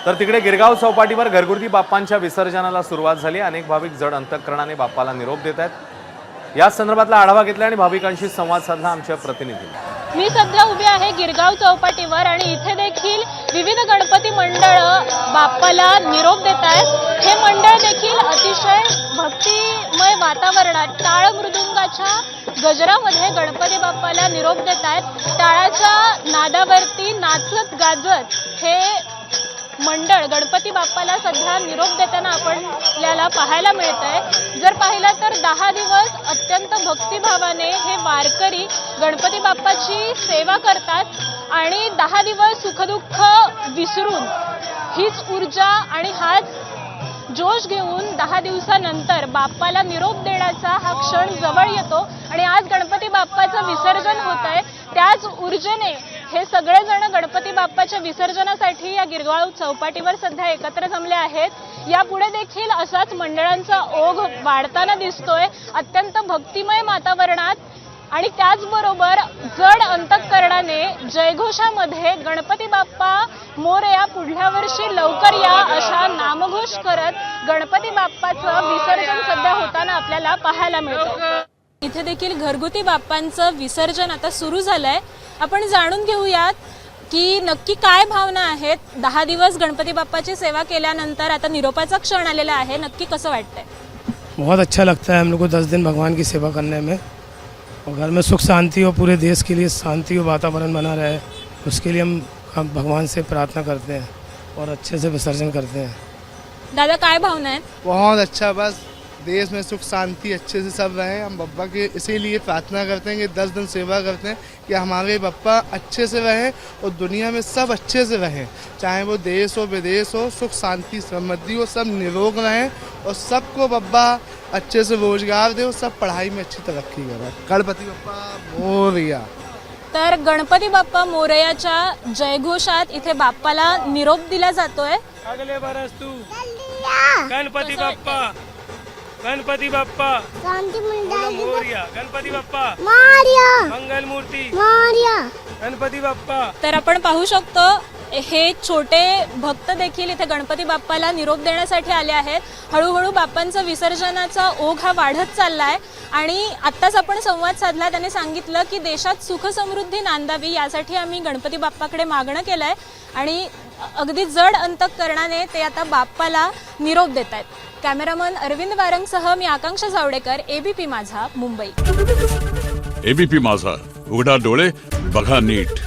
तर तिकडे गिरगाव चौपाटीवर घरगुती बाप्पांच्या विसर्जनाला सुरुवात झाली। अनेक भाविक जड अंतःकरणाने बाप्पाला निरोप देत आहेत। या संदर्भातला आढावा घेतला आणि भाविकांशी संवाद साधला आमच्या प्रतिनिधींनी। मी सध्या उभी आहे गिरगाव चौपाटीवर आणि इथे देखील विविध गणपती मंडळ बाप्पाला निरोप देत आहेत। हे मंडळ देखील अतिशय भक्तिमय वातावरणात टाळ मृदुंगाच्या गजरामध्ये गणपती बाप्पाला निरोप देत आहेत। टाळाच्या नादावरती नाचत गाजत हे मंडळ गणपती बाप्पाला सध्या निरोप देताना आपल्याला पाहायला मिळतंय। जर पाहिलं तर 10 दिवस अत्यंत भक्तिभावाने हे वारकरी गणपती बाप्पाची सेवा करतात आणि 10 दिवस सुखदुःख विसरून हीच ऊर्जा आणि हाच जोश घेऊन 10 दिवसानंतर बाप्पाला निरोप देण्याचा हा क्षण जवळ येतो आणि आज गणपती बाप्पाचं विसर्जन होत आहे। त्याच ऊर्जेने हे सगळेजण गणपती बाप्पाच्या विसर्जनासाठी या गिरगाव चौपाटीवर सध्या एकत्र जमले आहेत। यापुढे देखील असाच मंडळांचा ओघ वाढताना दिसतोय अत्यंत भक्तिमय वातावरणात आणि त्याचबरोबर जड अंतःकरणाने जयघोषामध्ये गणपती बाप्पा मोरया पुढल्या वर्षी लवकर या अशा नामघोष करत गणपती बाप्पाचं विसर्जन सध्या होताना आपल्याला पाहायला मिळतं। इथे देखील घरगुती बाप्पांचं विसर्जन आता सुरू झालंय। आपण जाणून घेऊयात की नक्की काय भावना आहेत। 10 दिवस गणपती बाप्पाची सेवा केल्यानंतर आता निरोपाचा क्षण आलेला आहे, नक्की कसं वाटतंय? बहुत अच्छा लगता है हम लोग को 10 दिन भगवान की सेवा करने में, और घर में सुख शांति हो, पूरे देश के लिए शांति और वातावरण बना रहे, उसके लिए हम भगवान से प्रार्थना करते हैं और अच्छे से विसर्जन करते हैं। दादा काय भावना आहेत? बहुत अच्छा, बस देश में सुख शांति अच्छे से सब रहे। हम बप्पा के इसीलिए प्रार्थना करते हैं कि 10 दिन सेवा करते हैं कि हमारे बप्पा अच्छे से रहें और दुनिया में सब अच्छे से रहें, चाहे वो देश हो विदेश हो, सुख शांति समृद्धि हो, सब निरोग रहें और सबको बप्पा अच्छे से रोजगार दे और सब पढ़ाई में अच्छी तरक्की करें। गणपति बप्पा मोरया। तर गणपती बाप्पा मोरयाच्या जयघोषात इथे बाप्पाला निरोप दिला जातोय। अगले बरस तू गणपती बाप्पा, गणपती बाप्पा शांति मोरया, गणपती बाप्पा मंगल मूर्ती गणपती बाप्पा। तर आपण पाहू शकतो हे छोटे भक्त देखील इथे गणपती बाप्पाला निरोप देण्यासाठी आले आहेत। हळूहळू बाप्पांचा विसर्जनाचा ओघ हा वाढत चाललाय आणि आत्ताच आपण संवाद साधला। त्याने सांगितलं की देशात सुख समृद्धी नांदावी यासाठी आम्ही गणपती बाप्पाकडे मागणं केलंय आणि अगदी जड अंतःकरणाने ते आता बाप्पाला निरोप देत आहेत। कॅमेरामन अरविंद वारंगसह मी आकांक्षा जावडेकर, एबीपी माझा, मुंबई। एबीपी माझा, उघडा डोळे बघा नीट।